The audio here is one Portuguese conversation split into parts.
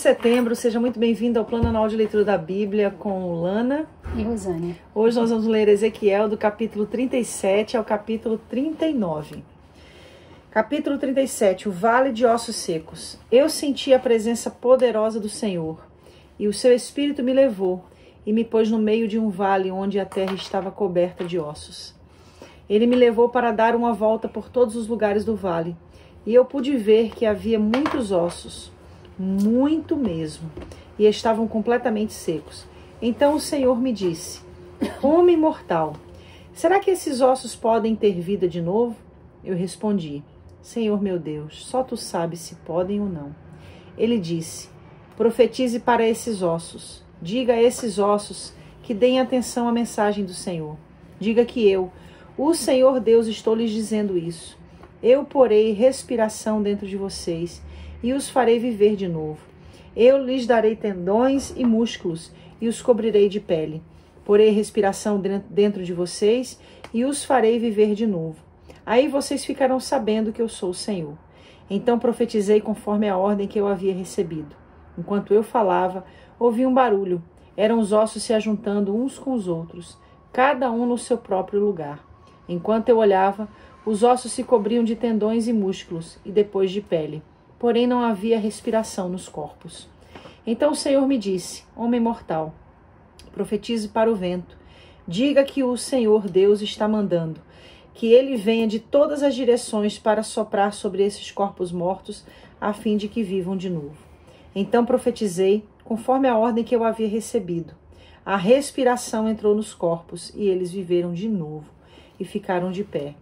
setembro, seja muito bem-vindo ao Plano Anual de Leitura da Bíblia com Lana e Rosânia. Hoje nós vamos ler Ezequiel do capítulo 37 ao capítulo 39. Capítulo 37, o Vale de Ossos Secos. Eu senti a presença poderosa do Senhor, e o seu Espírito me levou e me pôs no meio de um vale onde a terra estava coberta de ossos. Ele me levou para dar uma volta por todos os lugares do vale, e eu pude ver que havia muitos ossos, muito mesmo, e estavam completamente secos. Então o Senhor me disse: homem mortal, será que esses ossos podem ter vida de novo? Eu respondi: Senhor meu Deus, só tu sabes se podem ou não. Ele disse: profetize para esses ossos. Diga a esses ossos que deem atenção à mensagem do Senhor. Diga que eu, o Senhor Deus, estou lhes dizendo isso. Eu porei respiração dentro de vocês e os farei viver de novo. Eu lhes darei tendões e músculos e os cobrirei de pele. Porei respiração dentro de vocês e os farei viver de novo. Aí vocês ficarão sabendo que eu sou o Senhor. Então profetizei conforme a ordem que eu havia recebido. Enquanto eu falava, ouvi um barulho. Eram os ossos se ajuntando uns com os outros, cada um no seu próprio lugar. Enquanto eu olhava, os ossos se cobriam de tendões e músculos, e depois de pele. Porém não havia respiração nos corpos. Então o Senhor me disse: homem mortal, profetize para o vento. Diga que o Senhor Deus está mandando, que ele venha de todas as direções para soprar sobre esses corpos mortos, a fim de que vivam de novo. Então profetizei, conforme a ordem que eu havia recebido. A respiração entrou nos corpos, e eles viveram de novo, e ficaram de pé.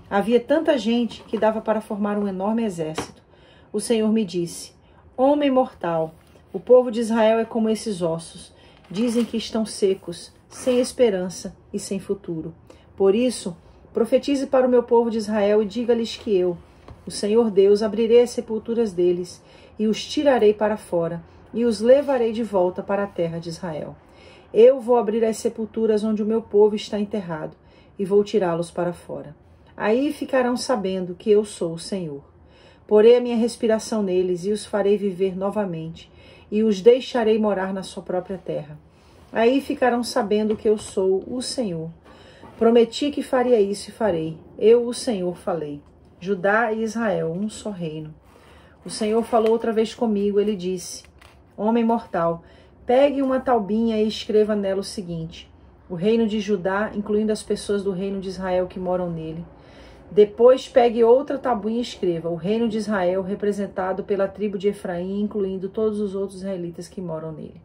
Havia tanta gente que dava para formar um enorme exército. O Senhor me disse: homem mortal, o povo de Israel é como esses ossos. Dizem que estão secos, sem esperança e sem futuro. Por isso, profetize para o meu povo de Israel e diga-lhes que eu, o Senhor Deus, abrirei as sepulturas deles e os tirarei para fora e os levarei de volta para a terra de Israel. Eu vou abrir as sepulturas onde o meu povo está enterrado e vou tirá-los para fora. Aí ficarão sabendo que eu sou o Senhor. Porei a minha respiração neles e os farei viver novamente, e os deixarei morar na sua própria terra. Aí ficarão sabendo que eu sou o Senhor. Prometi que faria isso e farei. Eu, o Senhor, falei. Judá e Israel, um só reino. O Senhor falou outra vez comigo. Ele disse: homem mortal, pegue uma taubinha e escreva nela o seguinte: o reino de Judá, incluindo as pessoas do reino de Israel que moram nele. Depois pegue outra tabuinha e escreva: o reino de Israel, representado pela tribo de Efraim, incluindo todos os outros israelitas que moram nele.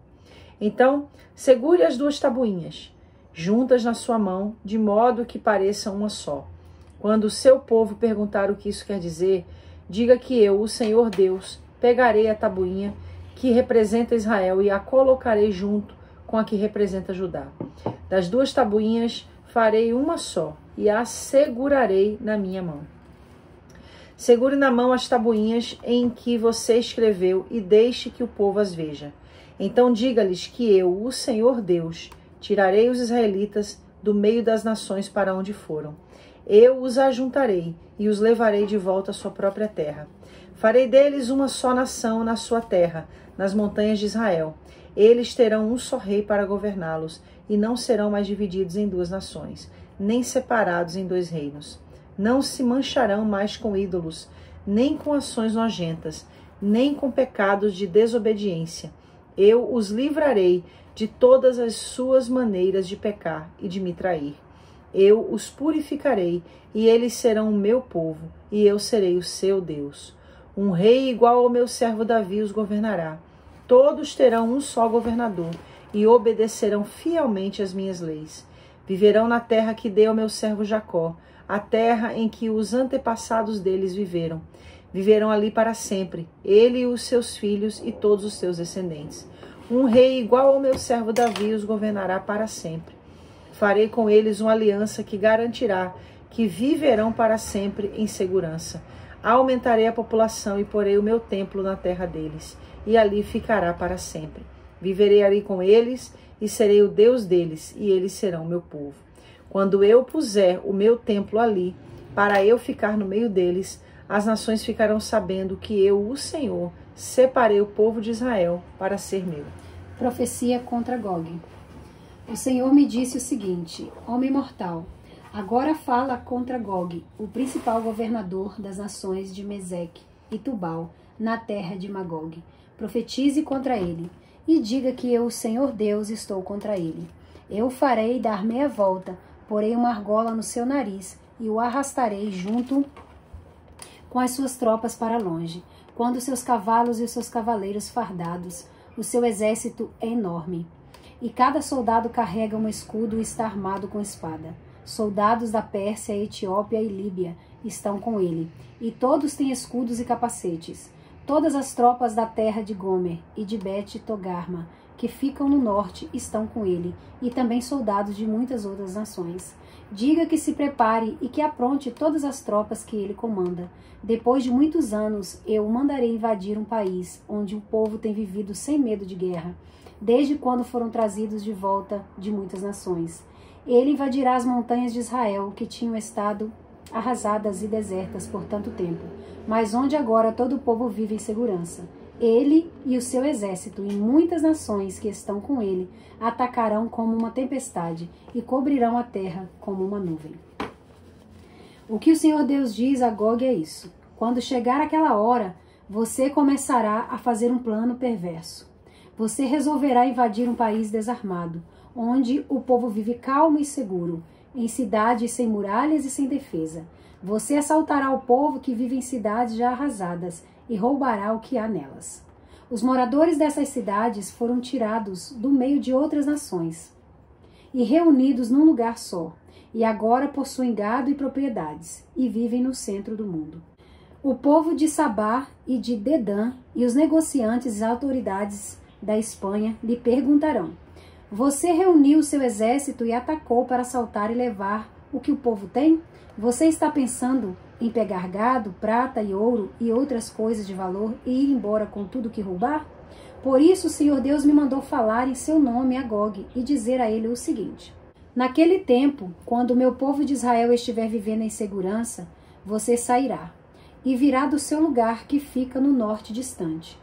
Então, segure as duas tabuinhas, juntas na sua mão, de modo que pareçam uma só. Quando o seu povo perguntar o que isso quer dizer, diga que eu, o Senhor Deus, pegarei a tabuinha que representa Israel e a colocarei junto com a que representa Judá. Das duas tabuinhas farei uma só e a segurarei na minha mão. Segure na mão as tabuinhas em que você escreveu e deixe que o povo as veja. Então diga-lhes que eu, o Senhor Deus, tirarei os israelitas do meio das nações para onde foram. Eu os ajuntarei e os levarei de volta à sua própria terra. Farei deles uma só nação na sua terra, nas montanhas de Israel. Eles terão um só rei para governá-los e não serão mais divididos em duas nações, nem separados em dois reinos. Não se mancharão mais com ídolos, nem com ações nojentas, nem com pecados de desobediência. Eu os livrarei de todas as suas maneiras de pecar e de me trair. Eu os purificarei, e eles serão o meu povo, e eu serei o seu Deus. Um rei igual ao meu servo Davi os governará. Todos terão um só governador, e obedecerão fielmente às minhas leis. Viverão na terra que dei ao meu servo Jacó, a terra em que os antepassados deles viveram. Viverão ali para sempre, ele e os seus filhos e todos os seus descendentes. Um rei igual ao meu servo Davi os governará para sempre. Farei com eles uma aliança que garantirá que viverão para sempre em segurança. Aumentarei a população e porei o meu templo na terra deles, e ali ficará para sempre. Viverei ali com eles e serei o Deus deles, e eles serão meu povo. Quando eu puser o meu templo ali, para eu ficar no meio deles, as nações ficarão sabendo que eu, o Senhor, separei o povo de Israel para ser meu. Profecia contra Gog. O Senhor me disse o seguinte: homem mortal, agora fala contra Gog, o principal governador das nações de Meseque e Tubal, na terra de Magog. Profetize contra ele, e diga que eu, o Senhor Deus, estou contra ele. Eu o farei dar meia volta, porei uma argola no seu nariz, e o arrastarei junto com as suas tropas para longe, quando seus cavalos e os seus cavaleiros fardados, o seu exército é enorme. E cada soldado carrega um escudo e está armado com espada. Soldados da Pérsia, Etiópia e Líbia estão com ele, e todos têm escudos e capacetes. Todas as tropas da terra de Gomer e de Bet-Togarma, que ficam no norte, estão com ele, e também soldados de muitas outras nações. Diga que se prepare e que apronte todas as tropas que ele comanda. Depois de muitos anos, eu o mandarei invadir um país onde o povo tem vivido sem medo de guerra, desde quando foram trazidos de volta de muitas nações. Ele invadirá as montanhas de Israel, que tinham estado arrasadas e desertas por tanto tempo, mas onde agora todo o povo vive em segurança. Ele e o seu exército e muitas nações que estão com ele atacarão como uma tempestade e cobrirão a terra como uma nuvem. O que o Senhor Deus diz a Gog é isso: quando chegar aquela hora, você começará a fazer um plano perverso. Você resolverá invadir um país desarmado, onde o povo vive calmo e seguro, em cidades sem muralhas e sem defesa. Você assaltará o povo que vive em cidades já arrasadas e roubará o que há nelas. Os moradores dessas cidades foram tirados do meio de outras nações e reunidos num lugar só, e agora possuem gado e propriedades, e vivem no centro do mundo. O povo de Sabá e de Dedã e os negociantes e autoridades da Espanha lhe perguntarão: você reuniu seu exército e atacou para assaltar e levar o que o povo tem? Você está pensando em pegar gado, prata e ouro e outras coisas de valor e ir embora com tudo que roubar? Por isso o Senhor Deus me mandou falar em seu nome a Gog e dizer a ele o seguinte: naquele tempo, quando o meu povo de Israel estiver vivendo em segurança, você sairá e virá do seu lugar que fica no norte distante.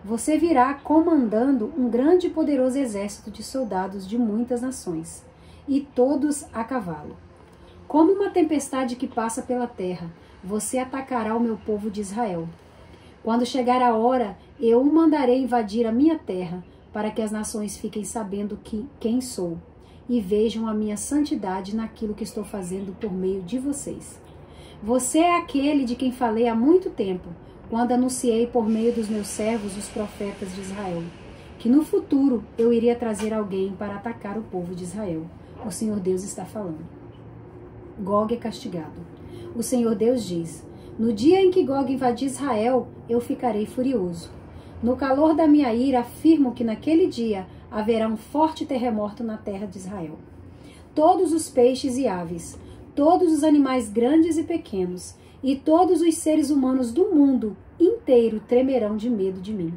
Você virá comandando um grande e poderoso exército de soldados de muitas nações, e todos a cavalo. Como uma tempestade que passa pela terra, você atacará o meu povo de Israel. Quando chegar a hora, eu o mandarei invadir a minha terra, para que as nações fiquem sabendo quem sou, e vejam a minha santidade naquilo que estou fazendo por meio de vocês. Você é aquele de quem falei há muito tempo, quando anunciei por meio dos meus servos, os profetas de Israel, que no futuro eu iria trazer alguém para atacar o povo de Israel. O Senhor Deus está falando. Gog é castigado. O Senhor Deus diz: no dia em que Gog invadir Israel, eu ficarei furioso. No calor da minha ira, afirmo que naquele dia haverá um forte terremoto na terra de Israel. Todos os peixes e aves, todos os animais grandes e pequenos, e todos os seres humanos do mundo inteiro tremerão de medo de mim.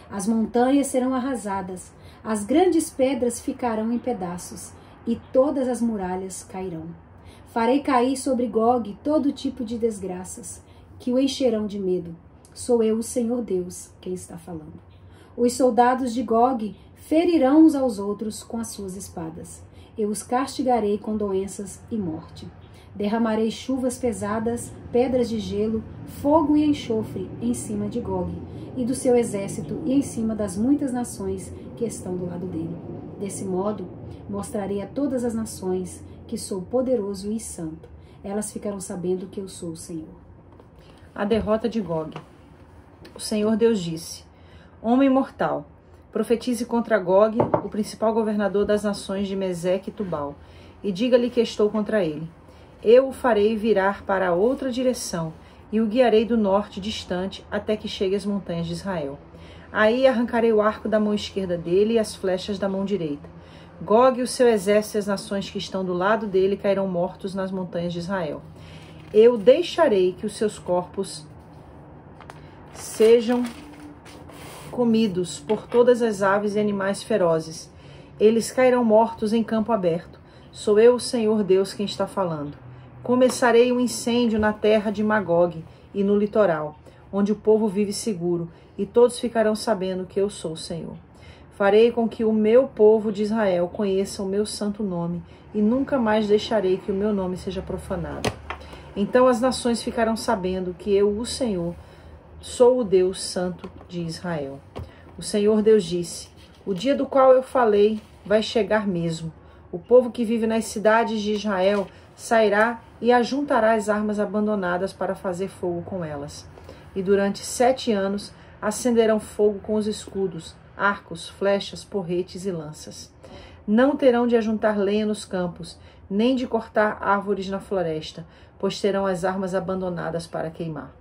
As montanhas serão arrasadas, as grandes pedras ficarão em pedaços, e todas as muralhas cairão. Farei cair sobre Gog todo tipo de desgraças, que o encherão de medo. Sou eu, o Senhor Deus, quem está falando. Os soldados de Gog ferirão uns aos outros com as suas espadas. Eu os castigarei com doenças e morte. Derramarei chuvas pesadas, pedras de gelo, fogo e enxofre em cima de Gog e do seu exército e em cima das muitas nações que estão do lado dele. Desse modo, mostrarei a todas as nações que sou poderoso e santo. Elas ficarão sabendo que eu sou o Senhor. A derrota de Gog. O Senhor Deus disse: homem mortal, profetize contra Gog, o principal governador das nações de Meseque e Tubal, e diga-lhe que estou contra ele. Eu o farei virar para outra direção e o guiarei do norte distante até que chegue às montanhas de Israel. Aí arrancarei o arco da mão esquerda dele e as flechas da mão direita. Gog e o seu exército e as nações que estão do lado dele cairão mortos nas montanhas de Israel. Eu deixarei que os seus corpos sejam comidos por todas as aves e animais ferozes. Eles cairão mortos em campo aberto. Sou eu, o Senhor Deus, quem está falando. Começarei um incêndio na terra de Magog e no litoral. onde o povo vive seguro, e todos ficarão sabendo que eu sou o Senhor. Farei com que o meu povo de Israel conheça o meu santo nome, e nunca mais deixarei que o meu nome seja profanado. Então as nações ficarão sabendo que eu, o Senhor, sou o Deus Santo de Israel. O Senhor Deus disse: o dia do qual eu falei vai chegar mesmo. O povo que vive nas cidades de Israel sairá e ajuntará as armas abandonadas para fazer fogo com elas. E durante 7 anos acenderão fogo com os escudos, arcos, flechas, porretes e lanças. Não terão de ajuntar lenha nos campos, nem de cortar árvores na floresta, pois terão as armas abandonadas para queimar.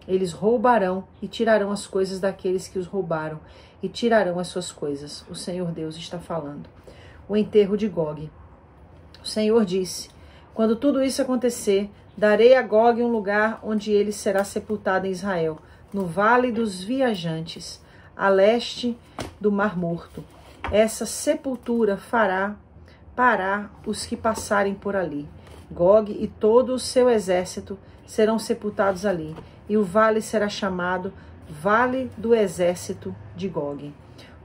Eles roubarão e tirarão as coisas daqueles que os roubaram, e tirarão as suas coisas. O Senhor Deus está falando. O enterro de Gog. O Senhor disse: quando tudo isso acontecer, darei a Gog um lugar onde ele será sepultado em Israel, no Vale dos Viajantes, a leste do Mar Morto. Essa sepultura fará parar os que passarem por ali. Gog e todo o seu exército serão sepultados ali, e o vale será chamado Vale do Exército de Gog.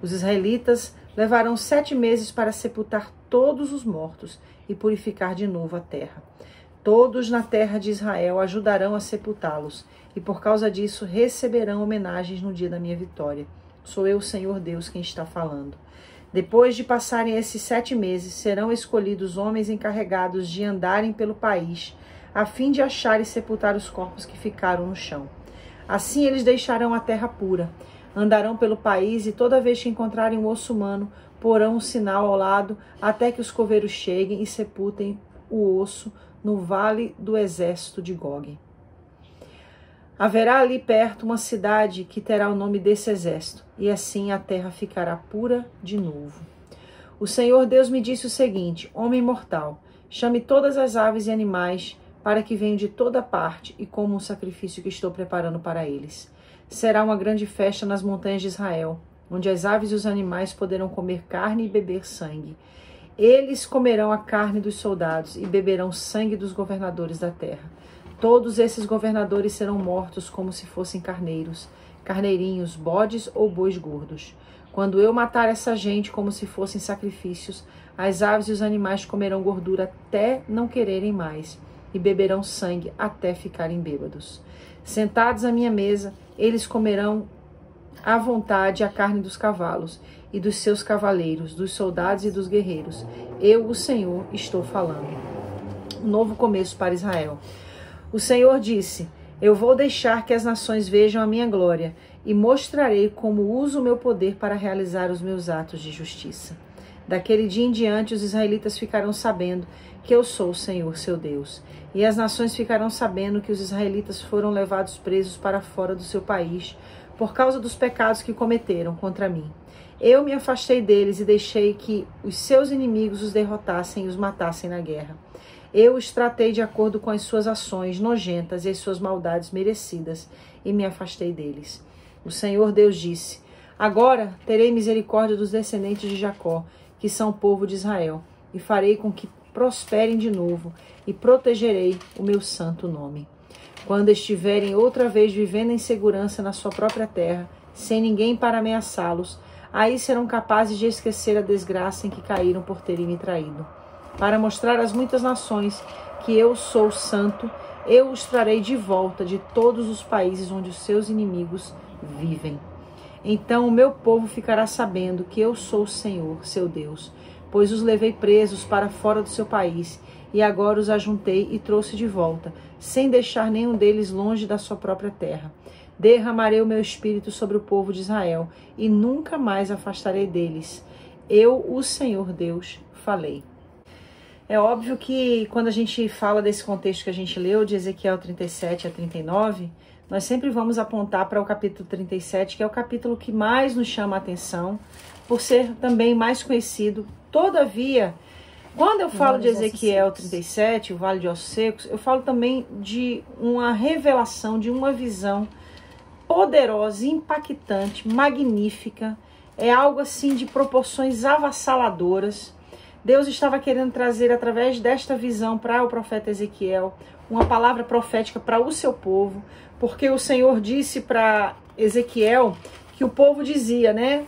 Os israelitas levarão 7 meses para sepultar todos os mortos e purificar de novo a terra. Todos na terra de Israel ajudarão a sepultá-los, e por causa disso receberão homenagens no dia da minha vitória. Sou eu, o Senhor Deus, quem está falando. Depois de passarem esses 7 meses, serão escolhidos homens encarregados de andarem pelo país, a fim de achar e sepultar os corpos que ficaram no chão. Assim eles deixarão a terra pura, andarão pelo país e toda vez que encontrarem um osso humano, porão um sinal ao lado até que os coveiros cheguem e sepultem o osso no Vale do Exército de Gog. Haverá ali perto uma cidade que terá o nome desse exército, e assim a terra ficará pura de novo. O Senhor Deus me disse o seguinte: homem mortal, chame todas as aves e animais para que venham de toda parte e comam um sacrifício que estou preparando para eles. Será uma grande festa nas montanhas de Israel, onde as aves e os animais poderão comer carne e beber sangue. Eles comerão a carne dos soldados e beberão sangue dos governadores da terra. Todos esses governadores serão mortos como se fossem carneiros, carneirinhos, bodes ou bois gordos. Quando eu matar essa gente como se fossem sacrifícios, as aves e os animais comerão gordura até não quererem mais, e beberão sangue até ficarem bêbados. Sentados à minha mesa, eles comerão à vontade a carne dos cavalos e dos seus cavaleiros, dos soldados e dos guerreiros. Eu, o Senhor, estou falando. Um novo começo para Israel. O Senhor disse: eu vou deixar que as nações vejam a minha glória e mostrarei como uso o meu poder para realizar os meus atos de justiça. Daquele dia em diante, os israelitas ficarão sabendo que eu sou o Senhor, seu Deus. E as nações ficarão sabendo que os israelitas foram levados presos para fora do seu país por causa dos pecados que cometeram contra mim. Eu me afastei deles e deixei que os seus inimigos os derrotassem e os matassem na guerra. Eu os tratei de acordo com as suas ações nojentas e as suas maldades merecidas e me afastei deles. O Senhor Deus disse: agora terei misericórdia dos descendentes de Jacó, que são o povo de Israel, e farei com que prosperem de novo e protegerei o meu santo nome. Quando estiverem outra vez vivendo em segurança na sua própria terra, sem ninguém para ameaçá-los, aí serão capazes de esquecer a desgraça em que caíram por terem me traído. Para mostrar às muitas nações que eu sou santo, eu os trarei de volta de todos os países onde os seus inimigos vivem. Então o meu povo ficará sabendo que eu sou o Senhor, seu Deus, pois os levei presos para fora do seu país, e agora os ajuntei e trouxe de volta, sem deixar nenhum deles longe da sua própria terra. Derramarei o meu espírito sobre o povo de Israel, e nunca mais afastarei deles. Eu, o Senhor Deus, falei. É óbvio que quando a gente fala desse contexto que a gente leu, de Ezequiel 37 a 39, nós sempre vamos apontar para o capítulo 37, que é o capítulo que mais nos chama a atenção, por ser também mais conhecido. Todavia, quando eu falo de Ezequiel 37, o Vale de Ossos Secos, eu falo também de uma revelação, de uma visão poderosa, impactante, magnífica. É algo assim de proporções avassaladoras. Deus estava querendo trazer através desta visão para o profeta Ezequiel uma palavra profética para o seu povo, porque o Senhor disse para Ezequiel que o povo dizia, né?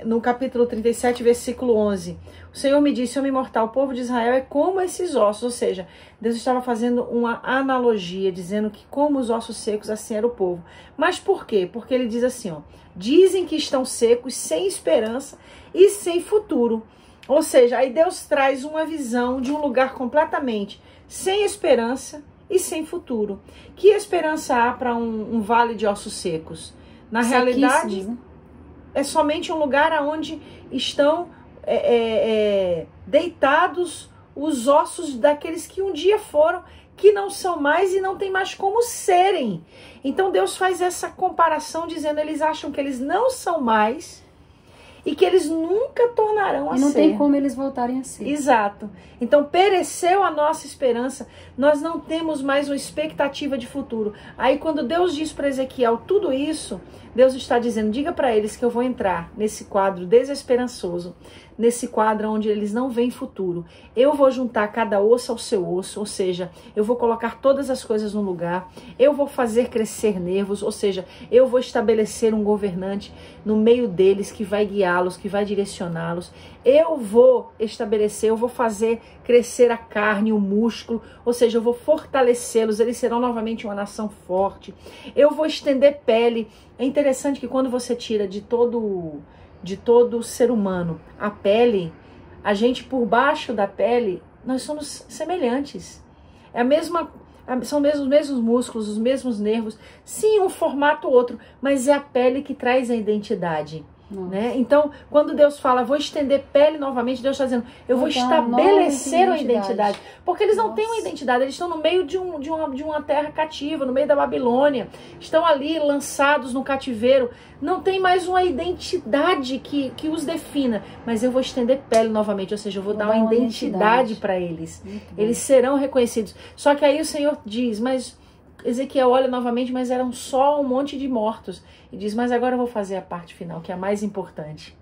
No capítulo 37, versículo 11, o Senhor me disse, homem mortal, o povo de Israel é como esses ossos, ou seja, Deus estava fazendo uma analogia, dizendo que como os ossos secos, assim era o povo. Mas por quê? Porque ele diz assim, ó, dizem que estão secos, sem esperança e sem futuro. Ou seja, aí Deus traz uma visão de um lugar completamente sem esperança e sem futuro. Que esperança há para um vale de ossos secos? Na realidade, né? É somente um lugar onde estão deitados os ossos daqueles que um dia foram, que não são mais e não tem mais como serem. Então Deus faz essa comparação dizendo, eles acham que eles não são mais e que eles nunca tornarão a ser. E não tem como eles voltarem a ser. Exato. Então pereceu a nossa esperança, nós não temos mais uma expectativa de futuro. Aí quando Deus diz para Ezequiel tudo isso, Deus está dizendo, diga para eles que eu vou entrar nesse quadro desesperançoso, nesse quadro onde eles não veem futuro. Eu vou juntar cada osso ao seu osso, ou seja, eu vou colocar todas as coisas no lugar, eu vou fazer crescer nervos, ou seja, eu vou estabelecer um governante no meio deles que vai guiá-los, que vai direcioná-los. Eu vou estabelecer, eu vou fazer crescer a carne, o músculo, ou seja, eu vou fortalecê-los, eles serão novamente uma nação forte. Eu vou estender pele. É interessante que quando você tira de todo ser humano a pele, a gente por baixo da pele, nós somos semelhantes. São os mesmos músculos, os mesmos nervos, sim, um formato outro, mas é a pele que traz a identidade. Né? Então, quando Deus fala, vou estender pele novamente, Deus está dizendo, eu vou estabelecer uma identidade. Porque eles não têm uma identidade, eles estão no meio de uma terra cativa, no meio da Babilônia, estão ali lançados no cativeiro, não tem mais uma identidade que os defina, mas eu vou estender pele novamente, ou seja, eu vou dar uma identidade para eles. Eles serão reconhecidos. Só que aí o Senhor diz, mas Ezequiel olha novamente, mas eram só um monte de mortos. E diz, mas agora eu vou fazer a parte final, que é a mais importante.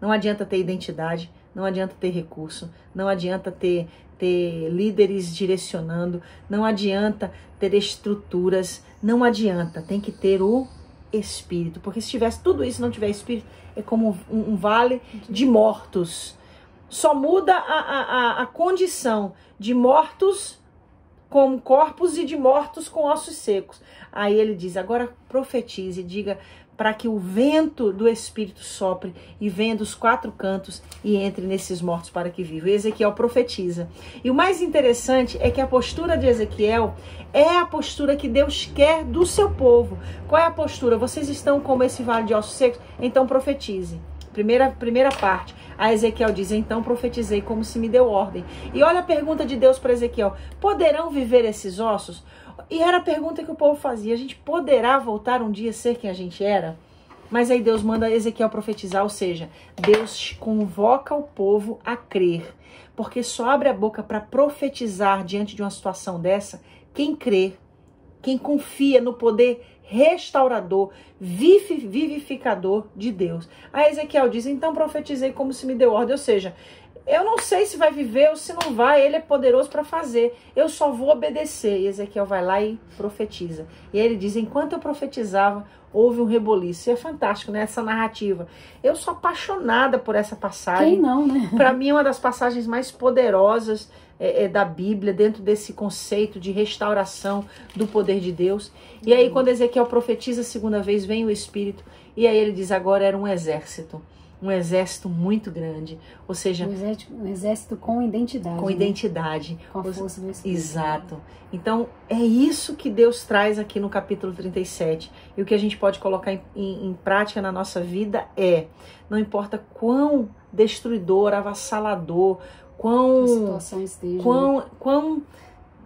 Não adianta ter identidade, não adianta ter recurso, não adianta ter líderes direcionando, não adianta ter estruturas, não adianta, tem que ter o Espírito. Porque se tivesse tudo isso e não tiver Espírito, é como um vale de mortos. Só muda a condição de mortos com corpos e de mortos com ossos secos. Aí ele diz, agora profetize, diga para que o vento do Espírito sopre e venha dos quatro cantos e entre nesses mortos para que vivam. E Ezequiel profetiza. E o mais interessante é que a postura de Ezequiel é a postura que Deus quer do seu povo. Qual é a postura? Vocês estão como esse vale de ossos secos? Então profetize. Primeira parte. A Ezequiel diz, então profetizei como se me deu ordem. E olha a pergunta de Deus para Ezequiel, poderão viver esses ossos? E era a pergunta que o povo fazia, a gente poderá voltar um dia a ser quem a gente era? Mas aí Deus manda Ezequiel profetizar, ou seja, Deus convoca o povo a crer. Porque só abre a boca para profetizar diante de uma situação dessa quem crê, quem confia no poder restaurador, vivificador de Deus. Aí Ezequiel diz, então profetizei como se me deu ordem, ou seja, eu não sei se vai viver ou se não vai, ele é poderoso para fazer, eu só vou obedecer. E Ezequiel vai lá e profetiza. E aí ele diz, enquanto eu profetizava, houve um reboliço. E é fantástico, né, essa narrativa. Eu sou apaixonada por essa passagem. Quem não, né? Para mim é uma das passagens mais poderosas da Bíblia, dentro desse conceito de restauração do poder de Deus. E aí quando Ezequiel profetiza a segunda vez, vem o Espírito, e aí ele diz, agora era um exército muito grande, ou seja... Um exército com identidade. Com identidade. Com a força do Espírito. Exato. Então, é isso que Deus traz aqui no capítulo 37. E o que a gente pode colocar em prática na nossa vida não importa quão destruidor, avassalador, quão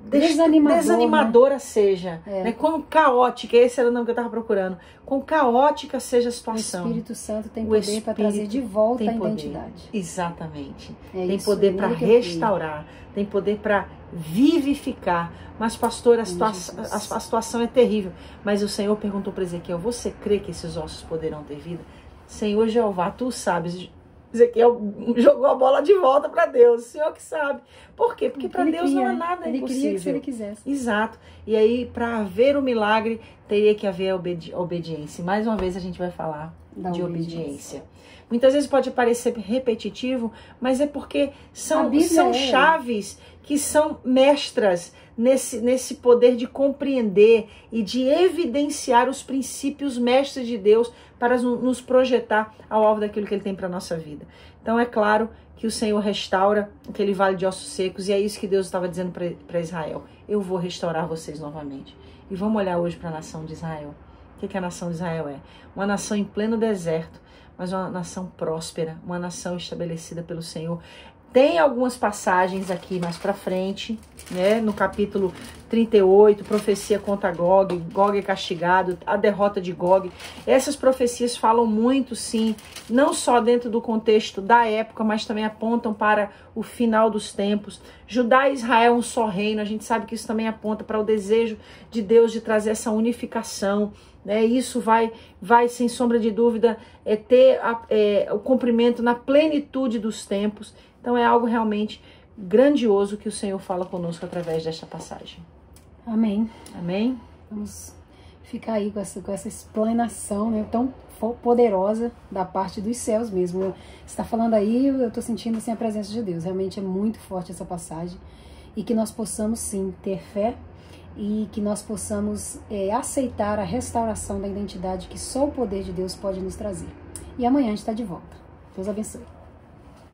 desanimadora, né? Seja, né? Quão caótica, esse era o nome que eu estava procurando, quão caótica seja a situação. O Espírito Santo tem poder para trazer de volta a identidade. Exatamente. Tem poder para restaurar, tem poder para vivificar. Mas pastor, a situação é terrível. Mas o Senhor perguntou para Ezequiel, você crê que esses ossos poderão ter vida? Senhor Jeová, tu sabes. Ezequiel jogou a bola de volta para Deus, o Senhor que sabe. Por quê? Porque para Deus não é nada ele impossível. Queria que se ele quisesse. Exato. E aí, para haver o milagre, teria que haver a obediência. Mais uma vez a gente vai falar de obediência. Muitas vezes pode parecer repetitivo, mas é porque são chaves que são mestras nesse poder de compreender e de evidenciar os princípios mestres de Deus para nos projetar ao alvo daquilo que Ele tem para a nossa vida. Então é claro que o Senhor restaura aquele vale de ossos secos, e é isso que Deus estava dizendo para Israel. Eu vou restaurar vocês novamente. E vamos olhar hoje para a nação de Israel. O que a nação de Israel é? Uma nação em pleno deserto, mas uma nação próspera, uma nação estabelecida pelo Senhor. Tem algumas passagens aqui mais para frente, né? No capítulo 38, profecia contra Gog, Gog é castigado, a derrota de Gog. Essas profecias falam muito, sim, não só dentro do contexto da época, mas também apontam para o final dos tempos. Judá e Israel, um só reino, a gente sabe que isso também aponta para o desejo de Deus de trazer essa unificação. Isso vai sem sombra de dúvida, ter o cumprimento na plenitude dos tempos. Então é algo realmente grandioso que o Senhor fala conosco através desta passagem. Amém. Amém? Vamos ficar aí com essa explanação, né, tão poderosa da parte dos céus mesmo. Você está falando aí, eu estou sentindo assim, a presença de Deus. Realmente é muito forte essa passagem. E que nós possamos sim ter fé e que nós possamos aceitar a restauração da identidade que só o poder de Deus pode nos trazer. E amanhã a gente está de volta. Deus abençoe.